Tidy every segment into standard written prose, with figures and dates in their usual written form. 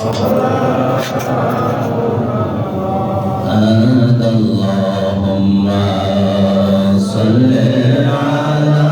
Allahumma salli ala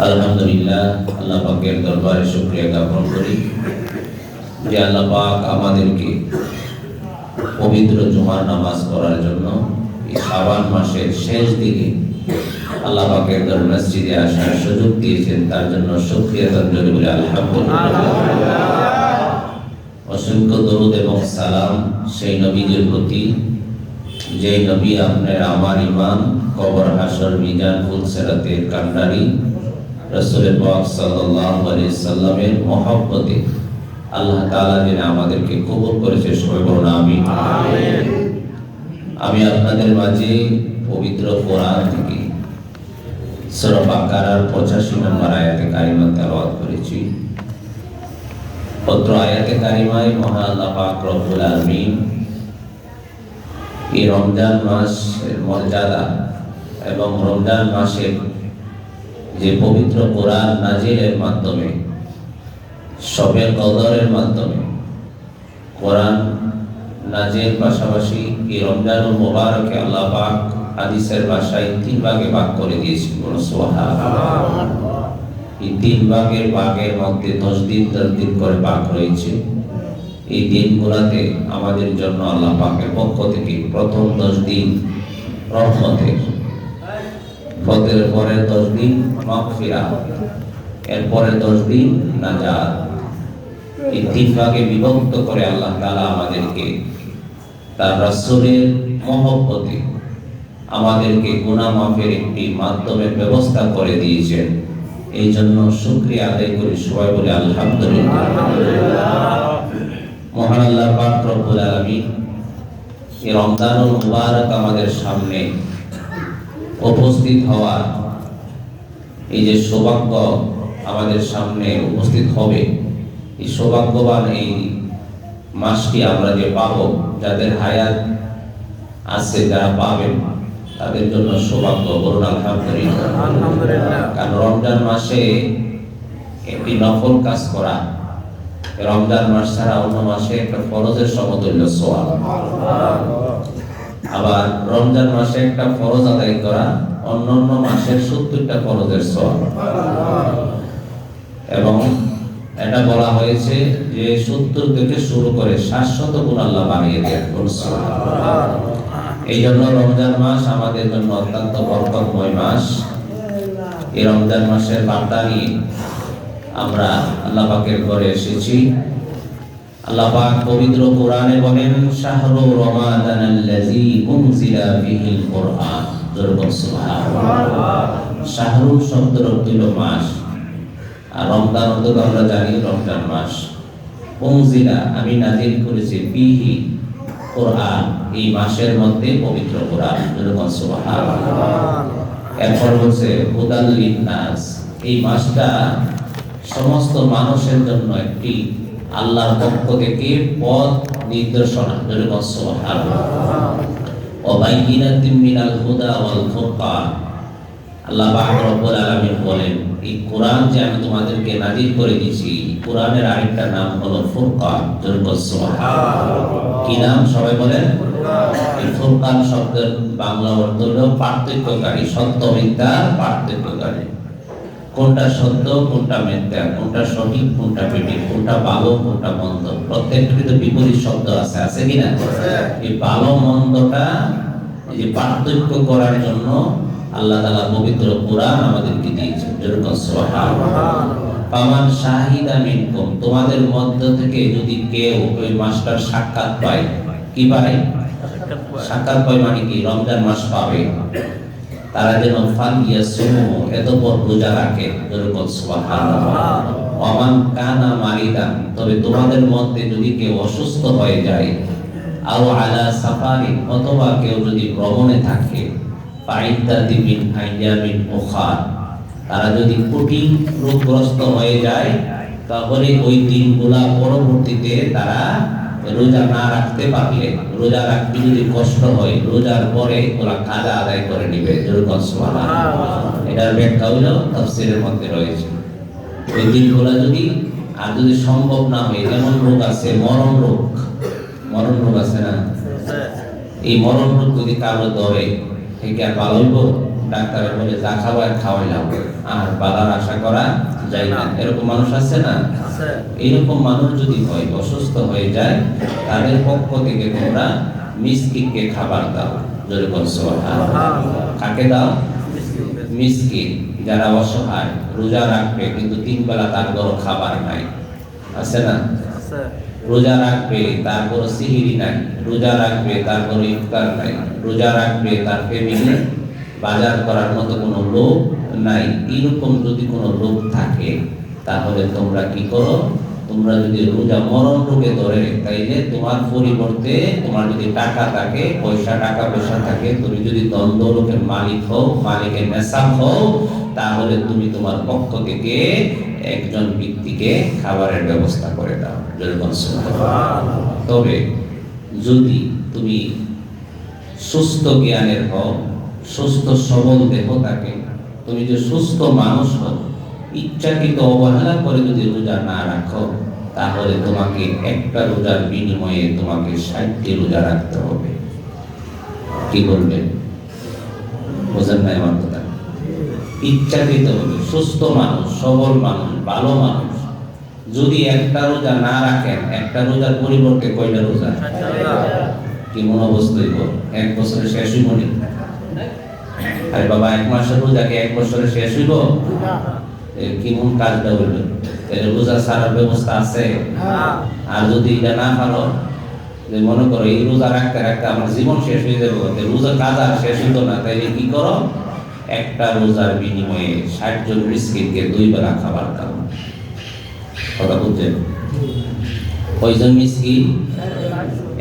আলহামদুলিল্লাহ, আল্লাহ পাকের দরবারে শুকরিয়া জ্ঞাপন করি যে আল্লাহ পাক আমাদেরকে পবিত্র জুমার নামাজ পড়ার জন্য এই শাবান মাসের শেষ দিকে আল্লাহ পাকের দরবারে মসজিদে আসার সুযোগ দিয়েছেন। তার জন্য শুকরিয়া জানাই বলে আলহামদুলিল্লাহ। অসংখ্য দরুদ এবং সালাম সেই নবীর প্রতি যে নবী আপনার আমার ইমাম, কবর হাসর মিজান ফুলসেরাতের কান্ডারি রাসূল পাক সাল্লাল্লাহু আলাইহি সাল্লামের মহব্বতে আল্লাহ তাআলা যিনি আমাদেরকে কবুল করেছে, সবাই বলুন আমিন। আমি আপনাদের মাঝে পবিত্র কোরআন থেকে সূরা বাকারার 85 নম্বর আয়াতে কারিমা তেলাওয়াত করেছি। পত্র আয়াতে কারিমায় মহান আল্লাহ পাক রব্বুল আলামিন এই রমজান মাসের মর্যাদা এবং রমজান মাসের যে পবিত্র কোরআন নাজিলের মাধ্যমে, শবে কদরের মাধ্যমে কোরআন নাজিল পাশাপাশি এই রমজানুল মুবারকে আল্লাহ পাক হাদিসের ভাষায় 3 ভাগে ভাগ করে দিয়েছেন। সুবহানাল্লাহ। এই 3 ভাগের মধ্যে 10 দিন 10 দিন করে ভাগ রয়েছে। এই দিনগুলোতে আমাদের জন্য আল্লাহ পাকের পক্ষ থেকে প্রথম 10 দিন রহমতের, পরের 10 দিন মাগফিরাত, এরপরে 10 দিন নাজাত। এই 3 ভাগে বিভক্ত করে আল্লাহ তাআলা আমাদেরকে তার রাসূলের মহব্বতে আমাদেরকে গুনাহ মাফের একটি মাধ্যমের ব্যবস্থা করে দিয়েছেন। এই জন্য শুকরিয়া আদায় করি, সবাই বলে আলহামদুলিল্লাহ। মহান আল্লাহ পাক রব্বুল আলামিন এই রমজানুল মুবারক আমাদের সামনে উপস্থিত হওয়ার এই যে সৌভাগ্য আমাদের সামনে উপস্থিত হবে, এই সৌভাগ্যবান এই মাসটি আমরা যে পাবো, যাদের হায়াত আছে, যারা পাবেন তাদের জন্য সৌভাগ্য, বলুন আলহামদুলিল্লাহ। কারণ রমজান মাসে একটি নফল কাজ করা রমজান মাস ছাড়া অন্য মাসে একটা ফরজের সমতুল্য সওয়াব। আবার রমজান মাসে একটা ফরজ আদায় করা অন্যান্য মাসের 70টা ফরজের সওয়াব। এবং এটা বলা হয়েছে যে 70 থেকে শুরু করে 700 গুণ আল্লাহ বাড়িয়ে দেন। এই জন্য রমজান মাস আমাদের জন্য অত্যন্ত বরকতময় মাস। এই রমজান মাসের বার্তা নিয়ে আমরা আল্লাহ পাকের ঘরে এসেছি। আল্লাহ পাক পবিত্র কোরআনে বলেন, শাহরু রমাদানাল্লাযী উনজিলা ফীহিল কুরআন। সুবহানাল্লাহ। শাহরু শব্দের অর্থ হলো মাস, আর রমজান অর্থ আমরা জানি রমজান মাস। উনজিলা আমি নাযিল করেছি, ফীহি কোরআন এই মাসের মধ্যে পবিত্র কোরআন। সুবহানাল্লাহ। এরপর বলছে হুদাল লিন্নাস, এই মাসটা সমস্ত মানুষের জন্য একটি আল্লাহর পক্ষ থেকে পথ নির্দেশনা। সুবহানাল্লাহ। ওয়া বাইয়িনাতিন মিনাল হুদা ওয়াল ফুরকান। আল্লাহ পাক রব্বুল আলামিন বলেন, এই কোরআন যে আমি তোমাদেরকে নাযিল করে দিয়েছি, কোরআনের আরেকটা নাম হলো ফুরকান। সুবহানাল্লাহ। কি নাম? সবাই বলেন। এই ফুরকান শব্দের বাংলা অর্থ হলো পার্থক্যকারী, সত্য মিথ্যার পার্থক্যকারী। কোনটা সত্য, কোনটা মিথ্যা, কোনটা সঠিক, কোনটা বেঠিক, কোনটা ভালো, কোনটা মন্দ, প্রত্যেকটি তো বিপরীত শব্দ আছে, আছে কিনা? এই ভালো মন্দটা এই যে পার্থক্য করার জন্য আল্লাহ তাআলা পবিত্র কোরআন আমাদেরকে দিয়েছেন। যেরকম সুবহানাল্লাহ, ফামান শাহিদা মিনকুম, তোমাদের মধ্য থেকে যদি কেউ ওই মাসটার সাক্ষাৎ পায়, কি পায়? সাক্ষাৎ পায় মানে কি? রমজান মাস পাবে, তারা যেন ফালিয়াসুমু, এতপর রোজা রাখে। যেরকম সুবহানাল্লাহ। ওমান কানা মারিদান, তবে তোমাদের মধ্যে যদি কেউ অসুস্থ হয়ে যায়, আও আলা সাফারিন, অথবা কেউ যদি ভ্রমণে থাকে, ফাইদ্দাতিন মিন আইয়ামিন উখার, তারা যদি কঠিন রোগগ্রস্ত হয়ে যায়, তাহলে ওই দিনগুলা পরবর্তীতে তারা রোজা না রাখতে পারলে, রোজা রাখতে যদি কষ্ট হয়, রোজার পরে ওরা কাজা আদায় করে নিবে। যেরকম সুবহানাল্লাহ। এটার ব্যাখ্যা হলো তাফসীরের মধ্যে রয়েছে। ওই দিনগুলা যদি আর যদি সম্ভব না হয়, এমন রোগ আছে, মরণ রোগ, মরণ রোগ আছে না? এই মরণ রোগ যদি কারো ধরে, থেকে আর ভালো হইব? ডাক্তারে বলে যা খাবার খাওয়াইলাম, আর বালার আশা করা যায় না। এরকম মানুষ আছে না? এইরকম মানুষ যদি হয়, অসুস্থ হয়ে যায়, তাদের পক্ষ থেকে তোমরা মিসকিনকে খাবার দাও। যেরকম সুবহানাল্লাহ। কাকে দাও? মিসকিন, যারা অসহায়, রোজা রাখবে কিন্তু 3 বেলা তার বড় খাবার নাই, আছে না? রোজা রাখবে তারপর সিহিরি নাই, রোজা রাখবে তারপর ইফতার নাই, রোজা রাখবে তার ফ্যামিলি বাজার করার মতো কোনো লোক নাই। এরকম যদি কোনো লোক থাকে, তাহলে তোমরা কি করো? তোমরা যদি রোজা মরণ রোগে ধরে, তাইলে তোমার পরিবর্তে তোমার যদি টাকা থাকে, টাকা পয়সা থাকে, তুমি যদি দ্বন্দ্ব লোকের মালিক হও, মালিকের নেশাব হও, তাহলে তুমি তোমার পক্ষ থেকে একজন ব্যক্তিকে খাবারের ব্যবস্থা করে দাও। যেরকম সুবহানাল্লাহ। তবে যদি তুমি সুস্থ জ্ঞানের হও, সুস্থ সবল দেহ থাকে, তুমি যে সুস্থ মানুষ হও, ইচ্ছাকৃত অবহেলা করে যদি রোজা না রাখো, তাহলে তোমাকে একটা রোজার বিনিময়ে তোমাকে 60টি রোজা রাখতে হবে। কি বলবেন? বোঝেন নাই আমার কথা? ইচ্ছাকৃত হবে, সুস্থ মানুষ, সবল মানুষ, ভালো মানুষ যদি একটা রোজা না রাখেন, একটা রোজার পরিবর্তে কয়টা রোজা? কি মন অবস্থা হইব? 1 বছরে শেষ হইব নি? আরে বাবা, 1 মাসের রোজা কি 1 বছরে শেষ হইব? কি মন কাজটা হইল? তাহলে রোজা ছাড়ার ব্যবস্থা আছে? আর যদি এটা না পারো, যে মনে করো এই রোজা রাখতে রাখতে আমার জীবন শেষ হয়ে যাবে, রোজা কাজ আর শেষ হইতো না, তাইলে কি করো? একটা রোজার বিনিময়ে 60 জন মিসকিনকে 2 বেলা খাবার দাও। কথা বুঝছেন? কয়জন মিসকিন?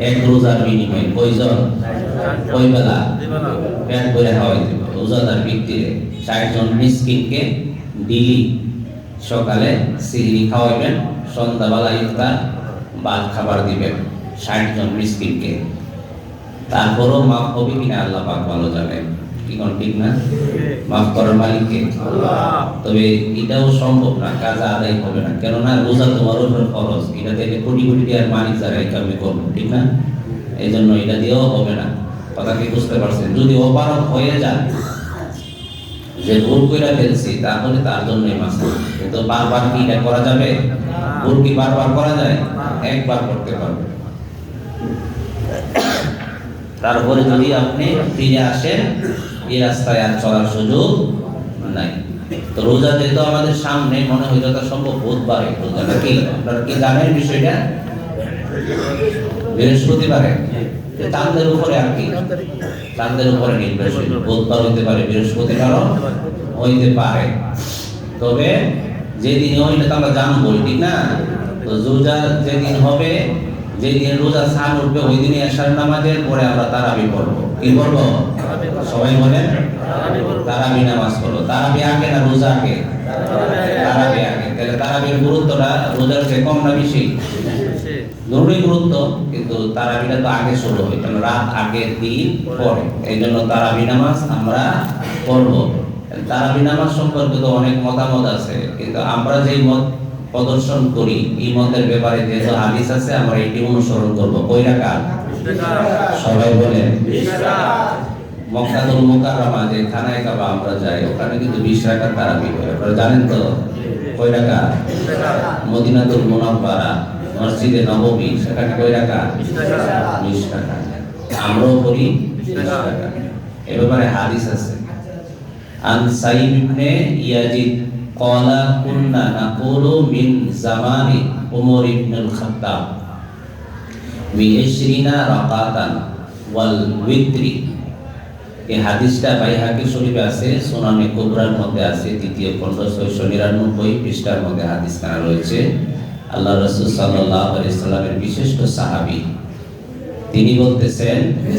1 রোজার বিনিময়ে কয়জন? কয় বেলা? পেট ভরে খাওয়াই দেব রোজাদার ব্যক্তিরে। 60 জন মিসকিনকে ডেইলি সকালে সিহরি খাওয়াইবেন, সন্ধ্যাবেলা ইফতার, বাদ খাবার দিবেন 60 জন মিসকিনকে। তারপরও মাফ হবে কিনা আল্লাহ পাক ভালো জানেন। কি কোন ঠিক না? মাফ করার মালিককে আল্লাহ। তবে এটাও সম্ভব না, কাজা আদায় হবে না, কেননা রোজা তোমার উপর ফরজ। এটা থেকে কোটি কোটি টাকার মালিক যারা এই কামে করবে, ঠিক না? এই জন্য এটা দিয়েও হবে না। কথা কি বুঝতে পারছেন? যদি অপারগ হয়ে যায়, যে ভুল কইরা ফেলছি, তাহলে তার জন্যই মাসা। কিন্তু বারবার কি এটা করা যাবে? ভুল কি বারবার করা যায়? একবার করতে পারবে। তারপরে যদি আপনি ফিরে আসেন, এই রাস্তায় আর চলার সুযোগ নাই। তো রোজা যেহেতু আমাদের সামনে, মনে হয় যত সম্ভব বুধবারে রোজাটা। কি আপনারা কি জানেন বিষয়টা? বৃহস্পতিবারে, চাঁদের উপরে আর কি, চাঁদের উপরে নির্ভরশীল। বুধবার হইতে পারে, বৃহস্পতিবারও হইতে পারে। তবে যেদিন হইলে তো আমরা জানবো, ঠিক না? তো রোজা যেদিন হবে, যেদিন রোজা সান উঠবে, ওই দিনে এশার নামাজের পরে আমরা তারাবি পড়বো। কি পড়বো? সবাই বলেন তারাবি নামাজ পড়বো। তারাবি আগে না রোজা আগে? তারাবি আগে। তাহলে তারাবির গুরুত্বটা রোজার চেয়ে কম না বেশি? জরুরি গুরুত্ব, কিন্তু তারাবিটা তো আগে শুরু হয়, কারণ রাত আগের দিন পরে। এই জন্য তারাবি নামাজ আমরা পড়বো। তারাবি নামাজ সম্পর্কে তো অনেক মতামত আছে, কিন্তু আমরা যেই মত প্রদর্শন করি, এই মতের ব্যাপারে যেহেতু হাদিস আছে, আমরা এটি অনুসরণ করবো। কয় রাকাত? সবাই বলেন মক্কাতুল মুকাররমা যে খানায় কাবা আমরা যাই, ওখানে কিন্তু 20 রাকাত তারাবি হয়। আপনারা জানেন তো কয় রাকাত? মদিনাতুল মুনাওয়ারা মসজিদে নববী, সেখানে কয় রাকাত? 20 রাকাত। আমরাও পড়ি 20 রাকাত। এ ব্যাপারে হাদিস আছে। আন সাইব ইবনে ইয়াজিদ ক্বালা কুননা নাকুলু মিন জামানি উমর ইবনুল খাত্তাব বি20 রাকাতান ওয়াল উইত্রি। এই হাদিসটা বাইহাকি শরীফে আছে, সুনানে কুবরার মধ্যে আছে, তৃতীয় খণ্ড 699 পৃষ্ঠার মধ্যে হাদিস কানা রয়েছে। আল্লাহ রাসূল সাল্লাল্লাহু আলাইহি সাল্লামের বিশিষ্ট সাহাবী তিনি বলতেছেন,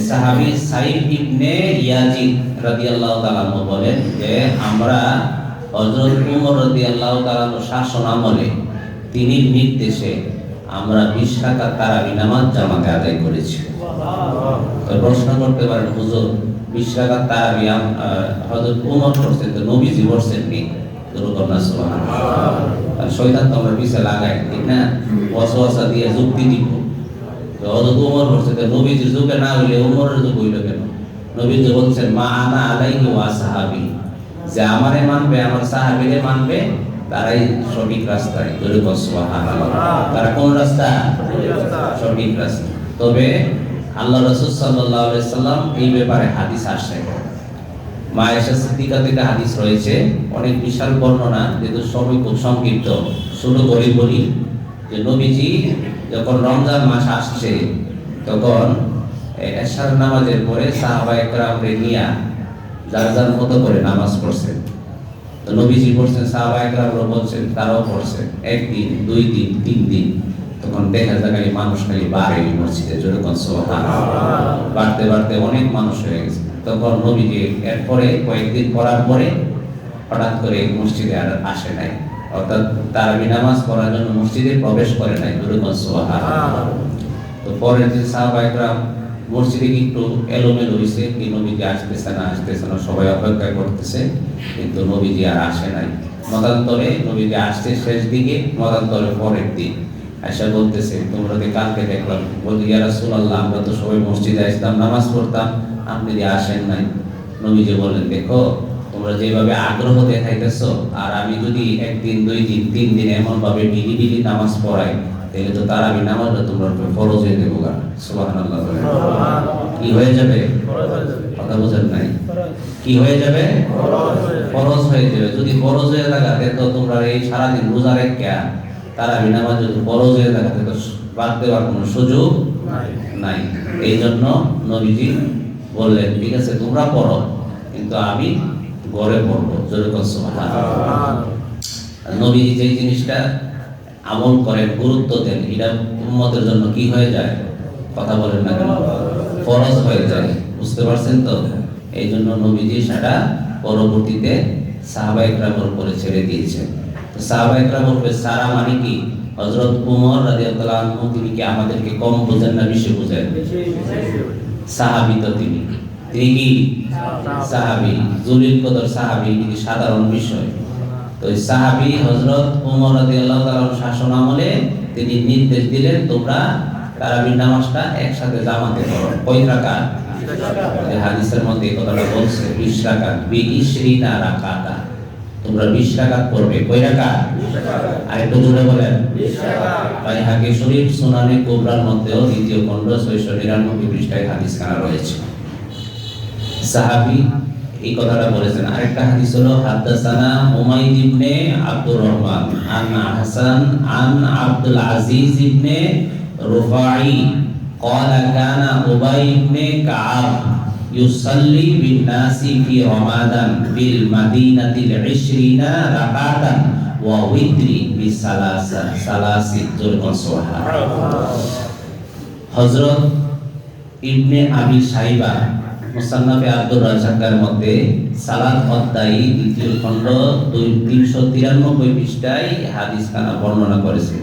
সাহাবী সাইদ ইবনে ইয়াজিদ রাদিয়াল্লাহু তাআলা বলেন যে আমরা হযরত ওমর রাদিয়াল্লাহু তাআলা শাসন আমলে তিনি নির্দেশে আমরা 20 রাকাত তারাবি নামাজ জামাতে আদায় করেছি। তো প্রশ্ন করতে পারেন, হুজুর 20 রাকাত তারাবি হযরত ওমর করছেন, তো নবীজি করছেন নি? দুরুকন্না সুবহানাল্লাহ। শয়তান তো আমরা পিছে লাগাই, ঠিক না? ওয়াসওয়াসা দিয়ে যুক্তি দিব। তো হযরত ওমর করছে, তো নবীজির যুগে না হইলে ওমরের যুগ হইল কেন? নবীজি বলছেন, মা আনা আলাইহি ওয়া সাহাবী, যে আমারে মানবে, আমার সাহাবীরে মানবে, তারাই সঠিক রাস্তায়। দুরুকন্না সুবহানাল্লাহ। তারা কোন রাস্তা? সঠিক রাস্তা। তবে আল্লাহ রাসূল সাল্লাল্লাহু আলাইহি সাল্লাম এই ব্যাপারে হাদিস আসছে। মা আয়েশা সিদ্দিকা থেকে হাদিস রয়েছে, অনেক বিশাল বর্ণনা, যেহেতু সময় খুব সংক্ষিপ্ত শুরু করি বলি যে নবীজি যখন রমজান মাস আসছে তখন এশার নামাজের পরে সাহাবায়ে কেরামকে নিয়ে যার যার মতো করে নামাজ পড়ছেন। তো নবীজি পড়ছেন, সাহাবায়ে কেরামরা বলছেন, তারাও পড়ছেন। একদিন, 2 দিন, 3 দিন, তখন দেখা যায় মানুষ খালি বাড়ে মসজিদে। যেরকম সুবহানাল্লাহ, বাড়তে বাড়তে অনেক মানুষ হয়ে গেছে। তখন নবীজি এরপরে কয়েকদিন পড়ার পরে হঠাৎ করে মসজিদে আর আসে নাই, অর্থাৎ তারাবি নামাজ পড়ার জন্য মসজিদে প্রবেশ করে নাই। যেরকম সুবহানাল্লাহ। তো পরের দিন সাহাবায়ে কেরাম মসজিদে একটু এলোমেলো হয়েছে, কি নবীজি আসতেছে না আসতেছে না, সবাই অপেক্ষা করতেছে, কিন্তু নবীজি আর আসে নাই। মতান্তরে নবীজি আসছে শেষ দিকে, মতান্তরে পরের দিন আয়েশা বলতেছে, তোমরা যে কালকে দেখলাম, বলি ইয়া রাসূলুল্লাহ, আমরা তো সবাই মসজিদে আসতাম, নামাজ পড়তাম, আপনি যে আসেন নাই। নবীজি বলেন, দেখো তোমরা যেভাবে আগ্রহ দেখাইতেছো, আর আমি যদি 1 দিন, 2 দিন, 3 দিন এমন ভাবে ডিলি ডিলি নামাজ পড়াই, তাহলে তো তারাবি নামাজটা তোমরা ফরজ হয়ে দেবো। সুবহানাল্লাহ। কি হয়ে যাবে? কথা বোঝেন নাই? কি হয়ে যাবে? ফরজ হয়ে যাবে। যদি ফরজ হয়ে থাকে, তো তোমরা এই সারাদিন রোজা রেখে তারাবি নামাজ যদি ফরজ হয়ে থাকে, তো বাদ দেওয়ার কোনো সুযোগ নাই। এই জন্য নবীজি বললেন, ঠিক আছে তোমরা পড়ো, কিন্তু আমি ঘরে পড়বো। যেরকম সুবহানাল্লাহ। নবীজি যে জিনিসটা আমল করেন, গুরুত্ব দেন, এটা উম্মতের জন্য কি হয়ে যায়? কথা বলেন না কেন? ফরজ হয়ে যায়। বুঝতে পারছেন তো? এই জন্য নবীজি সেটা পরবর্তীতে সাহাবায়ে কেরামের উপরে ছেড়ে দিয়েছেন। তো সাহাবায়ে কেরামের উপরে সারা মানে কি? হযরত ওমর রাদিয়াল্লাহু আনহু তিনি কি আমাদেরকে কম বোঝেন না বেশি বোঝেন? সাহাবী তো তিনি কি সাহাবী, জলিল কদর সাহাবী, কি সাধারণ বিষয়? তো এই সাহাবী হযরত ওমর রাদিয়াল্লাহু তাআলার শাসন আমলে তিনি নির্দেশ দিলেন, তোমরা তারাবি নামাজটা একসাথে জামাতে পড়ো। কয় রাকাত? এই হাদিসের মধ্যে এই কথাটা বলছে, 20 রাকাত, 20 রাকাত। তোমরা 20 রাকাত পড়বে। কয় রাকাত? 20 রাকাত। আর একটু জোরে বলেন, 20 রাকাত। বাইহাকি শরীফ সুনানে কুবরার মধ্যেও দ্বিতীয় খণ্ড 699 পৃষ্ঠায় হাদিস কানা রয়েছে। সাহাবী এই কথাটা বলেছেন। আরেকটা হাদিস হলো, হাদাসানা হুমাইদ ইবনে আব্দুর রহমান আন হাসান আন আব্দুল আজিজ ইবনে রুফাই قال كان أبي بن كعب يصلي بالناس في رمضان بالمدينة 20 ركعة ووتر بثلاث হযরত ইবনে আবি শাইবা মুসান্নাফে আব্দুর রাজ্জাকের মধ্যে সালাত অধ্যায় দ্বিতীয় খণ্ড 393 পৃষ্ঠায় হাদিস খানা বর্ণনা করেছে।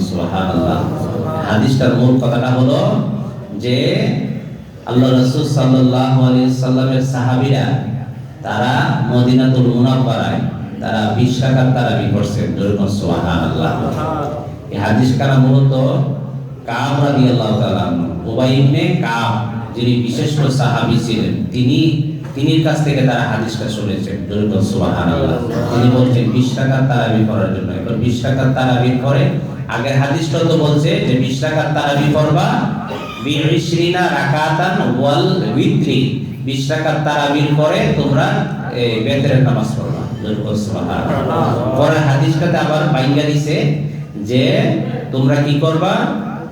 সুবহানাল্লাহ। হাদিসটার মূল কথাটা হলো যে আল্লাহ রাসূল সাল্লাল্লাহু আলাইহি সাল্লামের সাহাবীরা তারা মদিনাতুল মুনাওয়ারায় তারা 20 রাকাত তারাবি করছেন। সুবহানাল্লাহ। এই হাদিস খানা মূলত কাব রাদিয়াল্লাহু তাআলা, উবাই ইবনে কাব যিনি বিশেষ সাহাবী ছিলেন, তিনি তিনির কাছ থেকে তারা হাদিসটা শুনেছেন। সুবহানাল্লাহ। তিনি বলছেন 20 টাকার তারাবি করার জন্য। এবার 20 টাকার তারাবি করে আগের হাদিসটা তো বলছে যে 20 টাকার তারাবি করবা বি20 রাকাতান ওয়াল উইত্রি। 20 টাকার তারাবির পরে তোমরা বেতরের নামাজ পড়বা। সুবহানাল্লাহ। পরে হাদিসটাতে আবার বাইঙ্গা দিছে যে তোমরা কি করবা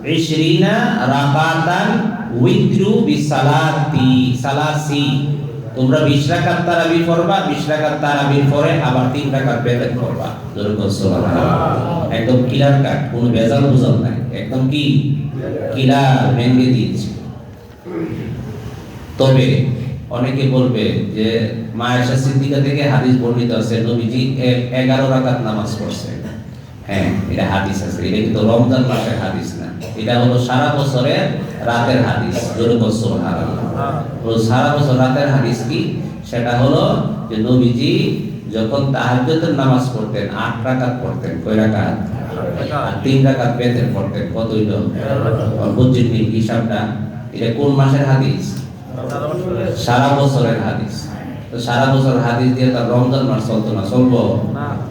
20 রাকাতান উইত্রু সালাসি। তোমরা 20 রাকাত তারাবি করবা, 20 রাকাত তারাবির পরে আবার 3 রাকাত বেতর করবা। সুবহানাল্লাহ। একদম ক্লিয়ার কাট, কোনো ভেজাল বুঝাল নাই, একদম কি ক্লিয়ার ভেঙে দিয়েছে। তবে অনেকে বলবে যে মা আয়েশা সিদ্দিকা থেকে হাদিস বর্ণিত আছে নবীজি 11 রাকাত নামাজ পড়ছেন। হ্যাঁ, এটা হাদিস আছে, এটা কিন্তু রমজান মাসের হাদিস না, এটা হলো সারা বছরের রাতের হাদিস। সুবহানাল্লাহ। সারা বছর রাতের হাদিস কি? সেটা হলো যে নবীজি যখন তাহাজ্জুদের নামাজ পড়তেন 8 রাকাত পড়তেন। কয় রাকাত? 3 রাকাত বেতর পড়তেন। কত হইল? বুঝছেন কি হিসাবটা? এটা কোন মাসের হাদিস? সারা বছরের হাদিস। তো সারা বছর হাদিস দিয়ে তার রমজান মাস চলতো না? চলবো?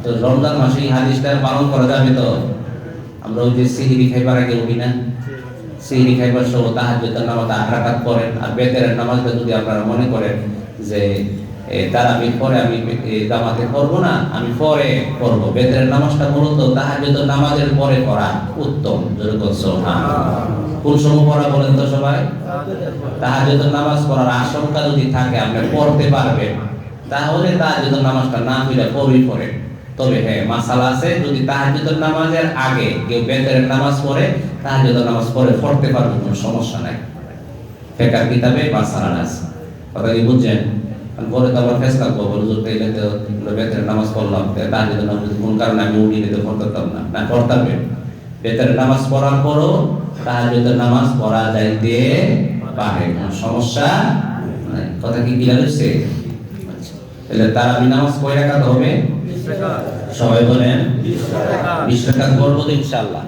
তো রমজান মাসে এই হাদিসটা পালন করা যাবে তো? আমরা ওই যে সিহরি খাইবার আগে উঠি না, সিহরি খাইবার সময় তাহাজ্জুদের নামাজ 8 রাকাত পড়েন, আর বেতরের নামাজটা যদি আপনারা মনে করেন যে তারাবির পরে আমি জামাতে করবো না, আমি পরে করবো, বেতরের নামাজটা মূলত তাহাজ্জুদের নামাজের পরে করা উত্তম। কোন সময় পড়া বলেন তো সবাই? তাহাজ্জুদের নামাজ পড়ার আশঙ্কা যদি থাকে আপনি পড়তে পারবেন, তাহলে তাহাজ্জুদের নামাজটা না হইলে পরেই পড়ে। তবে হ্যাঁ, মাসালা আছে, যদি তাহাজ্জুদের নামাজের আগে কেউ বেতরের নামাজ পড়ে, তাহাজ্জুদের নামাজ পড়তে পারবে, কোনো সমস্যা নাই। ফিকহ কিতাবে মাসালা আছে, কথা কি বুঝছেন? পরে তো আবার ফেসলা করবো, হুজুর তাইলে তো বেতরের নামাজ পড়লাম, তাহাজ্জুদের নামাজ কোন কারণে আমি উঠি নিতে পড়তাম না, না পড়তে হবে। বেতরের নামাজ পড়ার পরও তাহাজ্জুদের নামাজ পড়া যাইতে পারে, কোনো সমস্যা নাই। কথা কি ক্লিয়ার হচ্ছে? তাহলে তারাবি নামাজ কয় রাকাত হবে? সবাই বলেন 20 রাকাত পড়বো তো ইনশাআল্লাহ।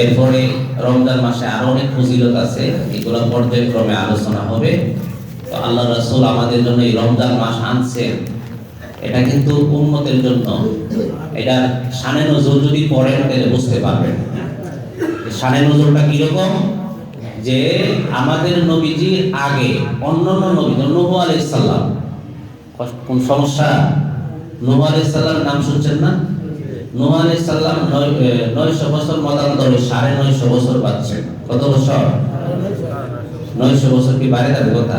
এরপরে রমজান মাসে আরো অনেক ফজিলত আছে, এগুলো পর্যায়ক্রমে আলোচনা হবে। তো আল্লাহ রাসূল আমাদের জন্য এই রমজান মাস আনছেন, এটা কিন্তু উম্মতের জন্য। এটা শানে নজুল যদি পড়েন তাহলে বুঝতে পারবেন শানে নজুলটা কিরকম। যে আমাদের নবীজির আগে অন্যান্য নবী, নূহ আলাইহিস সালাম, কোন সমস্যা? নূহ আলাইহিস সালাম নাম শুনছেন না? নূহ আলাইহিস সালাম 900 বছর মতান্তরে 950 বছর বাঁচছেন। কত বছর? 900 বছর কি বাইরে তার কথা?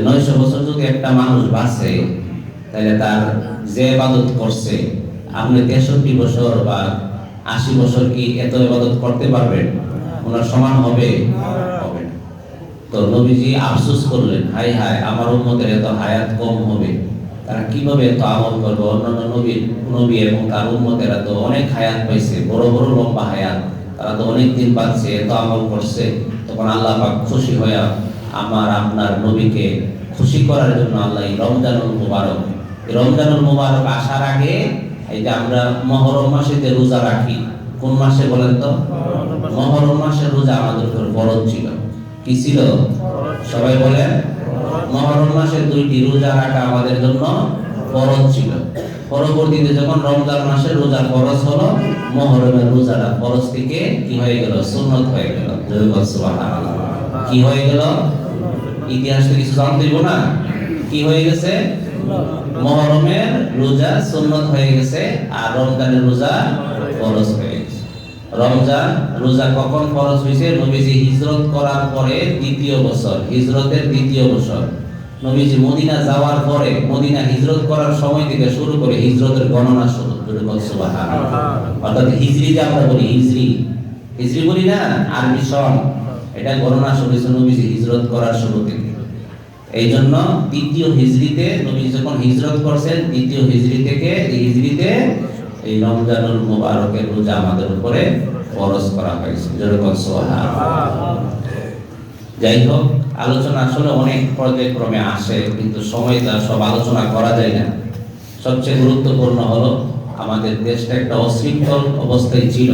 900 বছর যদি একটা মানুষ বাঁচে, তাহলে তার যে ইবাদত করছে, আপনি 63 বছর বা 80 বছর কি এত ইবাদত করতে পারবেন? ওনার সমান হবে? হবে না। তো নবীজি আফসোস করলেন, হায় হায়, আমার উম্মতের এত হায়াত কম হবে, তারা কিভাবে এত আমল করবে? অন্যান্য নবী এবং তার উম্মতেরা তো অনেক হায়াত পাইছে, বড় বড় লম্বা হায়াত, তারা তো অনেক দিন বাঁচছে, এত আমল করছে। তখন আল্লাহ পাক খুশি হয়ে আমার আপনার নবীকে খুশি করার জন্য আল্লাহ রমজানুল মুবারক, রমজানুল মুবারক আসার আগে এই যে আমরা মুহররম মাসে যে রোজা রাখি, কোন মাসে বলেন তো? মুহররম মাসে রোজা আমাদের উপর ফরজ ছিল। কি ছিল? সবাই বলেন। মুহররম মাসে 2টি রোজা রাখা আমাদের জন্য ফরজ ছিল। পরবর্তীতে যখন রমজান মাসে রোজা ফরজ হলো, মুহররমের রোজাটা ফরজ থেকে কি হয়ে গেল? সুন্নাত হয়ে গেল। সুবহানাল্লাহ। কি হয়ে গেল? ইতিহাস থেকে কিছু জানতে দিব না, কি হয়ে গেছে? মুহররমের রোজা সুন্নাত হয়ে গেছে, আর রমজানের রোজা ফরজ হয়ে গেছে। রমজান রোজা কখন ফরজ হয়েছে? নবীজি হিজরত করার পরে 2য় বছর, হিজরতের 2য় বছর, নবীজি মদিনা যাওয়ার পরে, মদিনা হিজরত করার সময় থেকে শুরু করে হিজরতের গণনা শুরু। সুবহানাল্লাহ। অর্থাৎ হিজরি যে আমরা বলি, হিজরি বলি না, আরবি সন, এটা গণনা শুরু হয়েছে নবীজি হিজরত করার শুরু থেকে। এই জন্য 2য় হিজরিতে নবীজি যখন হিজরত করছেন, 2য় হিজরি থেকে হিজরিতে এই রমজানুল মুবারকের রোজা আমাদের উপরে ফরজ করা হয়েছে। যাই হোক, আলোচনা আসলে অনেক পর্যায়ক্রমে আসে, কিন্তু সময়টা সব আলোচনা করা যায় না। সবচেয়ে গুরুত্বপূর্ণ হলো আমাদের দেশটা একটা অশৃঙ্খল অবস্থায় ছিল।